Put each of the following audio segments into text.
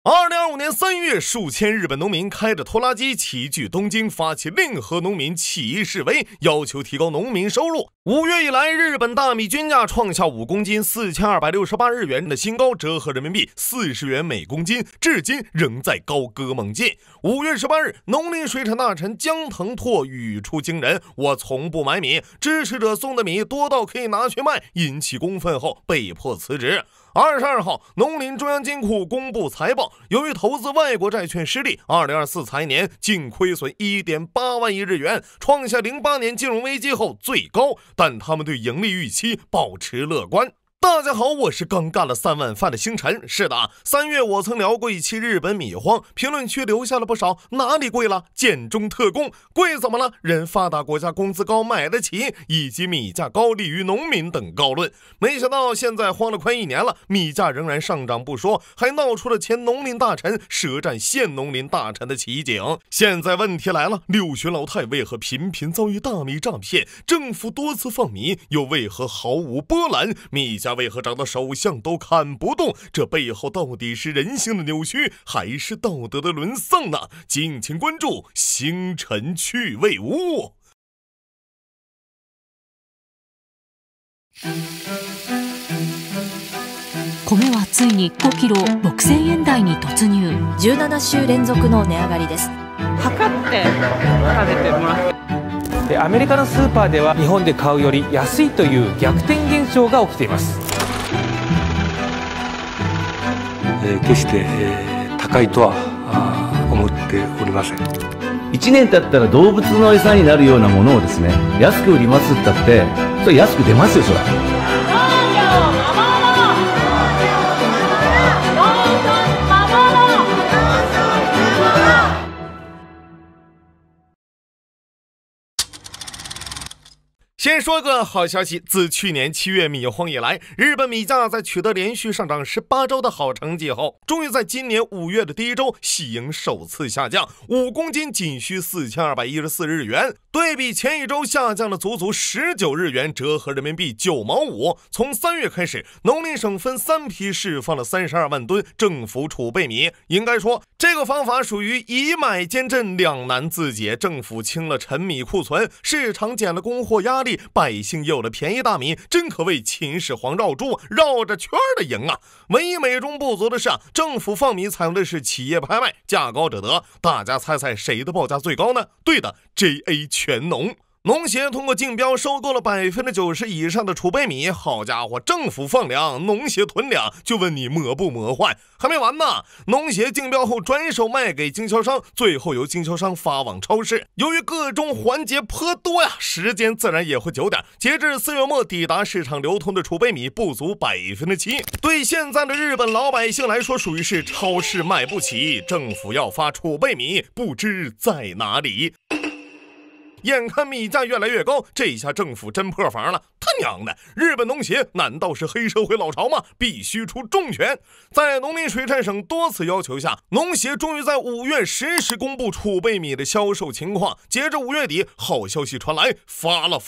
2025年3月，数千日本农民开着拖拉机齐聚东京，发起令和农民起义示威，要求提高农民收入。5月以来，日本大米均价创下5公斤4268日元的新高，折合人民币40元每公斤，至今仍在高歌猛进。5月18日，农林水产大臣江藤拓语出惊人：“我从不买米，支持者送的米多到可以拿去卖，引起公愤后被迫辞职。”22号，农林中央金库公布财报，由于投资外国债券失利，2024财年净亏损1.8万亿日元，创下08年金融危机后最高，但他们对盈利预期保持乐观。大家好，我是刚干了3万饭的星辰。是的，3月我曾聊过一期日本米荒，评论区留下了不少哪里贵了，建中特供贵怎么了，人发达国家工资高买得起，以及米价高利于农民等高论。没想到现在荒了快1年了，米价仍然上涨不说，还闹出了前农林大臣舌战现农林大臣的奇景。现在问题来了，六旬老太为何频频遭遇大米诈骗？政府多次放米，又为何毫无波澜？米价为何涨到首相都看不动？这背后到底是人性的扭曲，还是道德的沦丧呢？敬请关注星辰趣味屋。米はついに5キロ6000円台に突入。17週連続の値上がりです。測って食べてもらって。アメリカのスーパーでは日本で買うより安いという逆転現象が起きています。決して高いとは思っておりません。1年経ったら動物の餌になるようなものをですね、安く売りますったってそれ安く出ますよ、それ。先说个好消息，自去年7月米荒以来，日本米价在取得连续上涨18周的好成绩后，终于在今年5月的第1周喜迎首次下降，5公斤仅需4214日元，对比前一周下降了足足19日元，折合人民币9毛5。从3月开始，农林省分3批释放了32万吨政府储备米。应该说，这个方法属于以买兼赈，两难自解。政府清了陈米库存，市场减了供货压力，百姓有了便宜大米，真可谓秦始皇绕猪，绕着圈的赢啊！唯一美中不足的是政府放米采用的是企业拍卖，价高者得。大家猜猜谁的报价最高呢？对的 ，JA 全农。农协通过竞标收购了90%以上的储备米，好家伙，政府放粮，农协囤粮，就问你魔不魔幻？还没完呢，农协竞标后转手卖给经销商，最后由经销商发往超市。由于各种环节颇多呀，时间自然也会久点。截至4月末，抵达市场流通的储备米不足7%，对现在的日本老百姓来说，属于是超市买不起，政府要发储备米，不知在哪里。眼看米价越来越高，这下政府真破防了。他娘的，日本农协难道是黑社会老巢吗？必须出重拳。在农林水产省多次要求下，农协终于在5月10时公布储备米的销售情况。截至5月底，好消息传来，发了，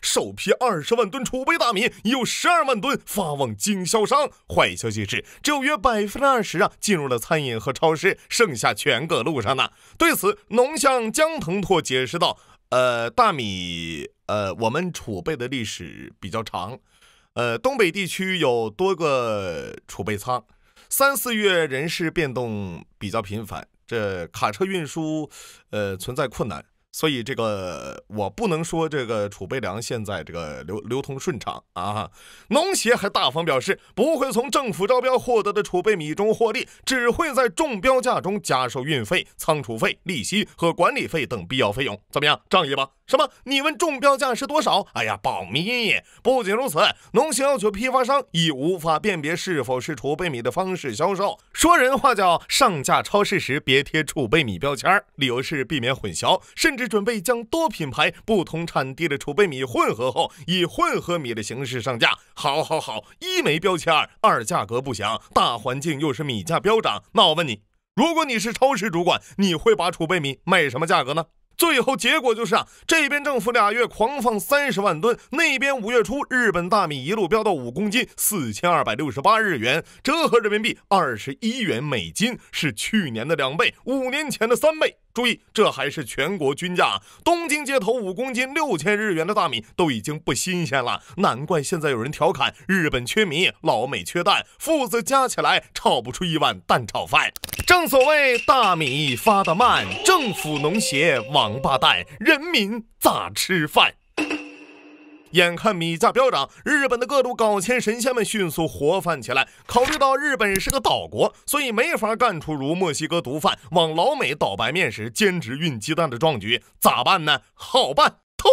首批20万吨储备大米有12万吨发往经销商。坏消息是，只有约20%进入了餐饮和超市，剩下全搁路上呢。对此，农相江藤拓解释道，大米，我们储备的历史比较长，东北地区有多个储备仓，3、4月人事变动比较频繁，这卡车运输，存在困难，所以这个我不能说这个储备粮现在这个流通顺畅啊。农协还大方表示，不会从政府招标获得的储备米中获利，只会在中标价中加收运费、仓储费、利息和管理费等必要费用。怎么样，仗义吧？什么？你问中标价是多少？哎呀，保密！不仅如此，农协要求批发商以无法辨别是否是储备米的方式销售。说人话叫上架超市时别贴储备米标签，理由是避免混淆，甚至准备将多品牌、不同产地的储备米混合后，以混合米的形式上架。好，一没标签，二价格不响，大环境又是米价飙涨。那我问你，如果你是超市主管，你会把储备米卖什么价格呢？最后结果就是这边政府2月狂放30万吨，那边5月初日本大米一路飙到5公斤4268日元，折合人民币21元美金，是去年的2倍，5年前的3倍。注意，这还是全国均价。东京街头5公斤6000日元的大米都已经不新鲜了，难怪现在有人调侃日本缺米，老美缺蛋，父子加起来炒不出一碗蛋炒饭。正所谓大米发得慢，政府农协王八蛋，人民咋吃饭？眼看米价飙涨，日本的各路搞钱神仙们迅速活泛起来。考虑到日本是个岛国，所以没法干出如墨西哥毒贩往老美倒白面时兼职运鸡蛋的壮举。咋办呢？好办，偷！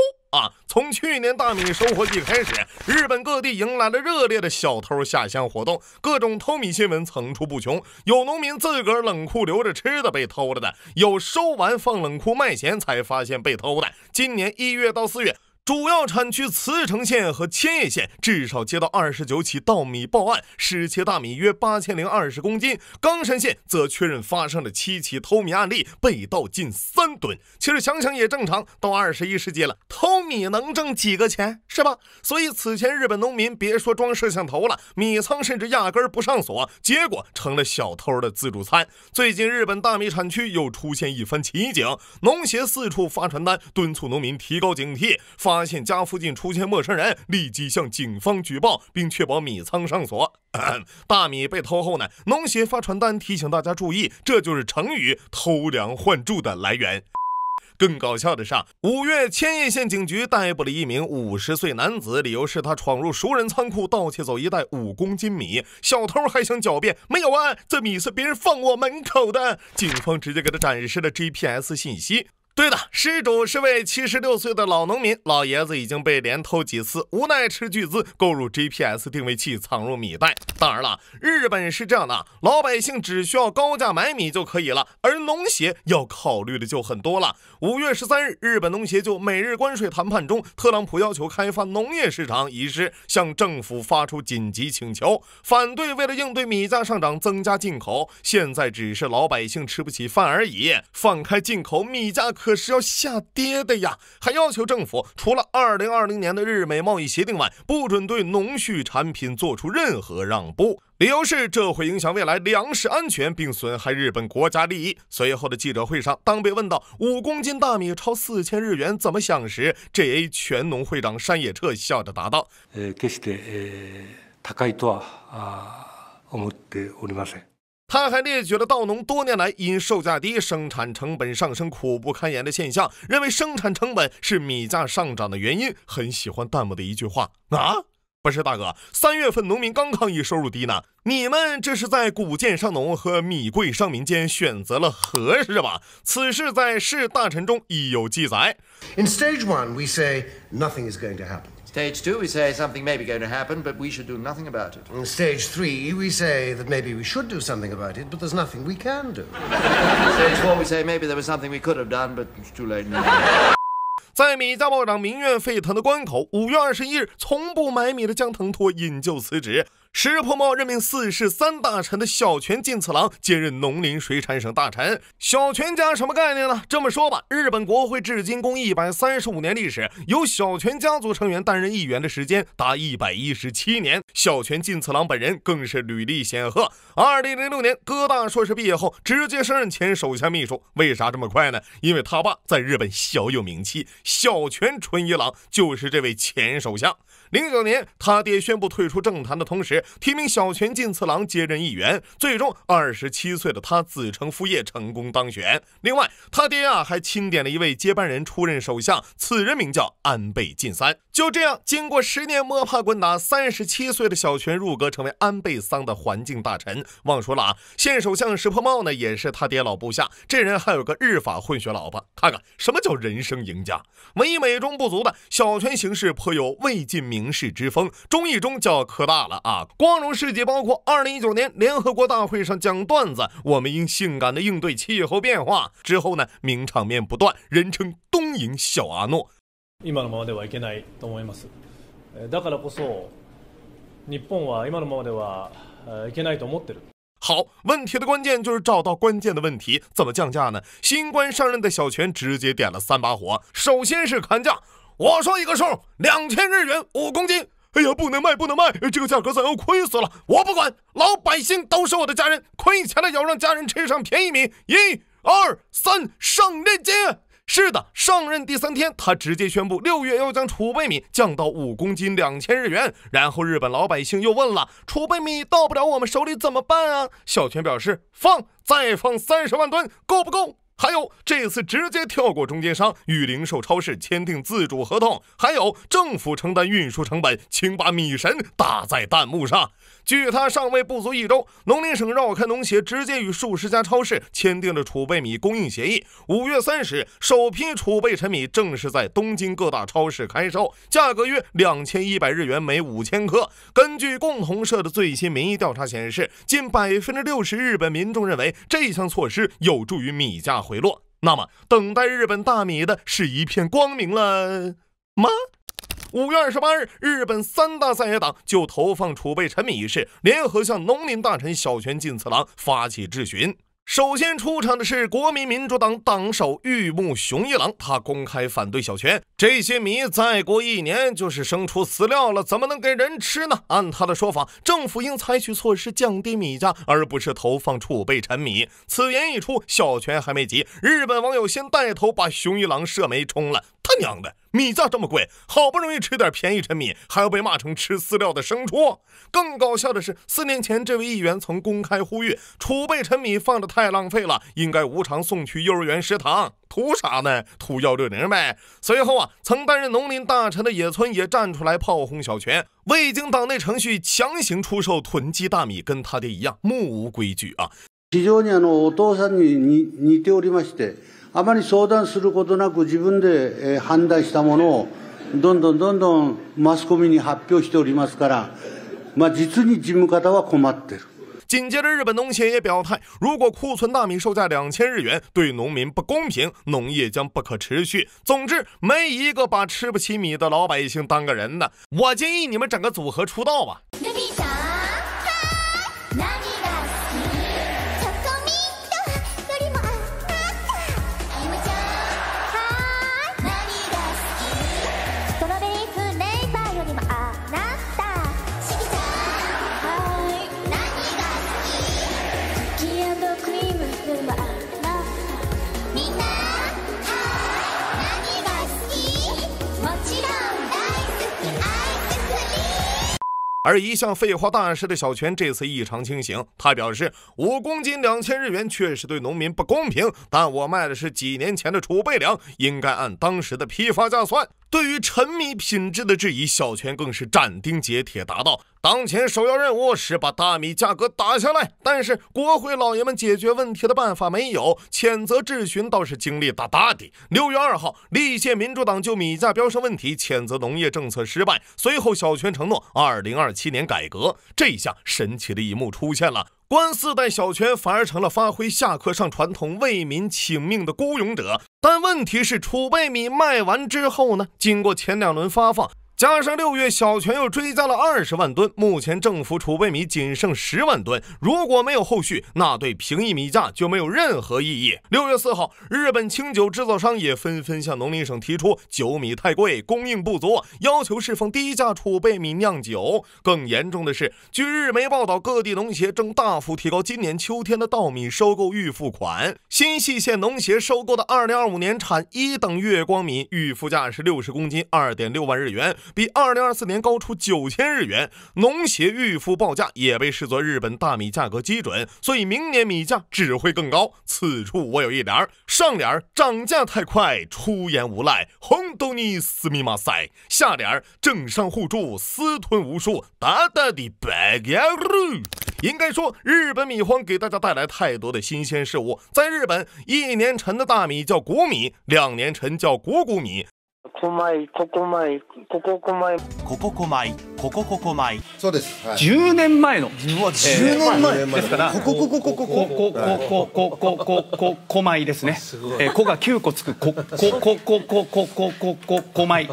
从去年大米收获季开始，日本各地迎来了热烈的小偷下乡活动，各种偷米新闻层出不穷。有农民自个儿冷库留着吃的被偷了的，有收完放冷库卖钱才发现被偷的。今年1月到4月，主要产区茨城县和千叶县至少接到29起盗米报案，失窃大米约8020公斤。冈山县则确认发生了7起偷米案例，被盗近3吨。其实想想也正常，到21世纪了，偷米能挣几个钱，是吧？所以此前日本农民别说装摄像头了，米仓甚至压根不上锁，结果成了小偷的自助餐。最近日本大米产区又出现一番奇景，农协4处发传单敦促农民提高警惕，发现家附近出现陌生人，立即向警方举报，并确保米仓上锁。大米被偷后呢，农协发传单提醒大家注意，这就是成语偷梁换柱的来源。更搞笑的是，5月千叶县警局逮捕了一名50岁男子，理由是他闯入熟人仓库盗窃走1袋5公斤米，小偷还想狡辩，没有这米是别人放我门口的。警方直接给他展示了 GPS 信息。对的，失主是位76岁的老农民，老爷子已经被连偷几次，无奈斥巨资购入 GPS 定位器藏入米袋。当然了，日本是这样的，老百姓只需要高价买米就可以了，而农协要考虑的就很多了。5月13日，日本农协就美日关税谈判中，特朗普要求开发农业市场一事，向政府发出紧急请求，反对为了应对米价上涨增加进口。现在只是老百姓吃不起饭而已，放开进口，米价可是要下跌的呀！还要求政府除了2020年的日美贸易协定外，不准对农畜产品做出任何让步。理由是这会影响未来粮食安全，并损害日本国家利益。随后的记者会上，当被问到5公斤大米超4000日元怎么想时， JA 全农会长山野彻笑着答道：決して高いとは思っておりません。他还列举了稻农多年来因售价低、生产成本上升苦不堪言的现象，认为生产成本是米价上涨的原因。很喜欢弹幕的一句话不是大哥，3月份农民刚抗议收入低呢，你们这是在谷贱伤农和米贵伤民间选择了和是吧？此事在士大臣中亦有记载。 In stage 1, we say nothing is going to happen. Stage 2, we say something may be going to happen, but we should do nothing about it. In stage 3, we say that maybe we should do something about it, but there's nothing we can do. Stage 4, we say maybe there was something we could have done, but it's too late now. 在米价暴涨、民怨沸腾的关口，5月21日，从不买米的江腾拓引咎辞职。石破茂任命4市3大臣的小泉进次郎接任农林水产省大臣。小泉家什么概念呢？这么说吧，日本国会至今共135年历史，由小泉家族成员担任议员的时间达117年。小泉进次郎本人更是履历显赫。2006年哥大硕士毕业后，直接升任前首相秘书。为啥这么快呢？因为他爸在日本小有名气，小泉纯一郎就是这位前首相。09年，他爹宣布退出政坛的同时，提名小泉进次郎接任议员，最终27岁的他子承父业，成功当选。另外，他爹还钦点了一位接班人出任首相，此人名叫安倍晋三。就这样，经过10年摸爬滚打，37岁的小泉入阁成为安倍桑的环境大臣。忘说了现首相石破茂呢，也是他爹老部下，这人还有个日法混血老婆。看看什么叫人生赢家。唯一美中不足的，小泉行事颇有魏晋名士之风，忠义中叫科大了光荣事迹包括2019年联合国大会上讲段子，我们应性感的应对气候变化。之后呢，名场面不断，人称东瀛小阿诺。今のままではいけないと思います。だからこそ日本は今のままではいけないと思ってる。好，问题的关键就是找到关键的问题，怎么降价呢？新官上任的小泉直接点了3把火，首先是砍价，我说一个数，2000日元5公斤。哎呀，不能卖，这个价格咱要亏死了！我不管，老百姓都是我的家人，亏钱了要让家人吃上便宜米。1、2、3，上任节！是的，上任第3天，他直接宣布6月要将储备米降到5公斤2000日元。然后日本老百姓又问了，储备米到不了我们手里怎么办啊？小泉表示再放30万吨，够不够？还有这次直接跳过中间商，与零售超市签订自主合同，还有政府承担运输成本，请把米神打在弹幕上。据他上位不足1周，农林省绕开农协直接与数十家超市签订了储备米供应协议。5月30日，首批储备陈米正式在东京各大超市开售，价格约2100日元每5000克。根据共同社的最新民意调查显示，近60%日本民众认为这项措施有助于米价回落。那么，等待日本大米的是一片光明了吗？5月28日，日本3大在野党就投放储备陈米一事，联合向农林大臣小泉进次郎发起质询。首先出场的是国民民主党党首玉木雄一郎，他公开反对小泉，这些米再过1年就是生出饲料了，怎么能给人吃呢？按他的说法，政府应采取措施降低米价，而不是投放储备陈米。此言一出，小泉还没急，日本网友先带头把雄一郎社媒冲了。他娘的，米价这么贵，好不容易吃点便宜陈米，还要被骂成吃饲料的牲畜。更搞笑的是，4年前这位议员曾公开呼吁，储备陈米放着太浪费了，应该无偿送去幼儿园食堂。图啥呢？图160呗。随后曾担任农林大臣的野村也站出来炮轰小泉，未经党内程序强行出售囤积大米，跟他爹一样目无规矩啊。非常にお父さんに似ておりまして、あまり相談することなく自分で判断したものをどんどんマスコミに発表しておりますから、実に事務方は困ってる。紧接着，日本农协也表态，如果库存大米售价2000日元，对农民不公平，农业将不可持续。总之，没一个把吃不起米的老百姓当个人的。我建议你们整个组合出道吧。而一向废话大师的小泉这次异常清醒，他表示5公斤2000日元确实对农民不公平，但我卖的是几年前的储备粮，应该按当时的批发价算。对于陈米品质的质疑，小泉更是斩钉截铁答道，当前首要任务是把大米价格打下来，但是国会老爷们解决问题的办法没有，谴责质询倒是经历大大的。6月2号，立宪民主党就米价飙升问题谴责农业政策失败，随后小泉承诺2027年改革。这下神奇的一幕出现了，官4代小泉反而成了发挥下课上传统为民请命的孤勇者。但问题是，储备米卖完之后呢？经过前2轮发放，加上6月小泉又追加了20万吨，目前政府储备米仅剩10万吨。如果没有后续，那对平抑米价就没有任何意义。6月4号，日本清酒制造商也纷纷向农林省提出酒米太贵，供应不足，要求释放低价储备米酿酒。更严重的是，据日媒报道，各地农协正大幅提高今年秋天的稻米收购预付款。新舄县农协收购的2025年产1等月光米预付价是60公斤2.6万日元，比2024年高出9000日元。农协预付报价也被视作日本大米价格基准，所以明年米价只会更高。此处我有一联，上联涨价太快，出言无赖，红豆你斯密马塞；下联政商互助，私吞无数，大大的白牙路。应该说，日本米荒给大家带来太多的新鲜事物。在日本，1年陈的大米叫谷米，2年陈叫谷谷米。そうです。10年前の。10年前ですから、こ米ですね。こが9個つくこ米。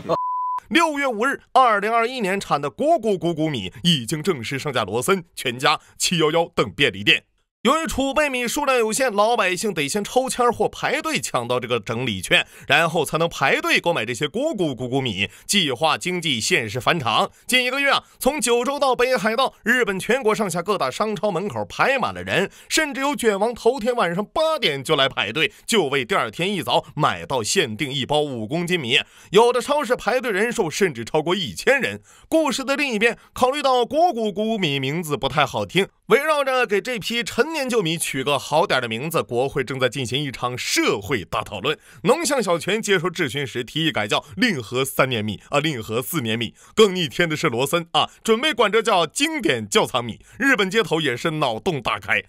6月5日，2021年产的谷谷米已经正式上架罗森、全家、711等便利店。由于储备米数量有限，老百姓得先抽签或排队抢到这个整理券，然后才能排队购买这些谷谷米。计划经济现实返场，近1个月从九州到北海道，日本全国上下各大商超门口排满了人，甚至有卷王头天晚上8点就来排队，就为第二天一早买到限定1包5公斤米。有的超市排队人数甚至超过1000人。故事的另一边，考虑到谷米名字不太好听，围绕着给这批陈年旧米取个好点的名字，国会正在进行一场社会大讨论。农相小泉接受质询时提议改叫令和3年米令和4年米。更逆天的是罗森准备管这叫经典窖藏米。日本街头也是脑洞大开。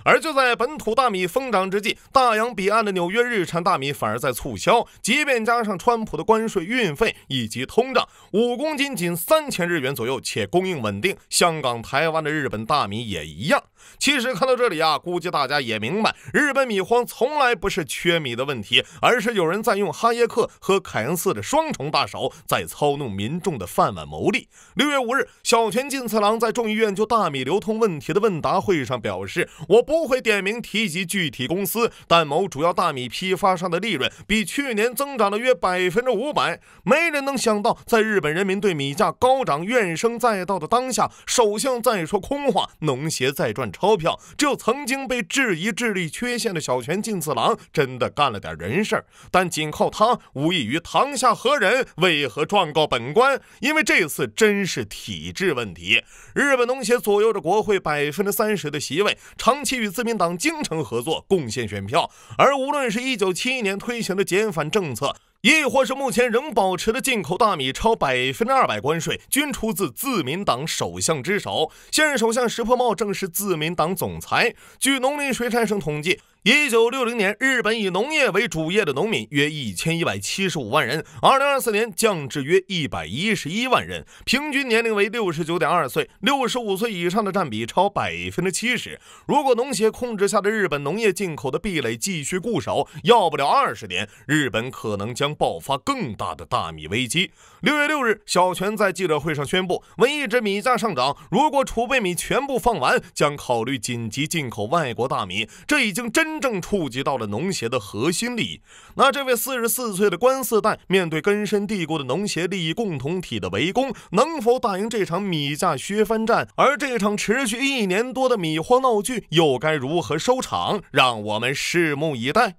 而就在本土大米疯涨之际，大洋彼岸的纽约日产大米反而在促销，即便加上川普的关税、运费以及通胀，5公斤仅3000日元左右，且供应稳定。香港、台湾的日本大米也一样。其实看到这里估计大家也明白，日本米荒从来不是缺米的问题，而是有人在用哈耶克和凯恩斯的双重大手在操弄民众的饭碗牟利。6月5日，小泉进次郎在众议院就大米流通问题的问答会上表示，我不会点名提及具体公司，但某主要大米批发商的利润比去年增长了约500%。没人能想到，在日本人民对米价高涨怨声载道的当下，首相在说空话，农协在赚钞票，只有曾经被质疑智力缺陷的小泉进次郎真的干了点人事，但仅靠他无异于堂下何人，为何状告本官？因为这次真是体制问题。日本农协左右着国会30%的席位，长期与自民党精诚合作，贡献选票。而无论是1971年推行的减反政策，亦或是目前仍保持的进口大米超200%关税，均出自自民党首相之手。现任首相石破茂正是自民党总裁。据农林水产省统计，1960年日本以农业为主业的农民约1175万人，2024年降至约111万人，平均年龄为69.2岁，65岁以上的占比超70%。如果农协控制下的日本农业进口的壁垒继续固守，要不了20年，日本可能将爆发更大的大米危机。6月6日，小泉在记者会上宣布，为抑制米价上涨，如果储备米全部放完，将考虑紧急进口外国大米。这已经真正触及到了农协的核心利益。那这位44岁的官四代，面对根深蒂固的农协利益共同体的围攻，能否打赢这场米价削藩战？而这场持续1年多的米荒闹剧又该如何收场？让我们拭目以待。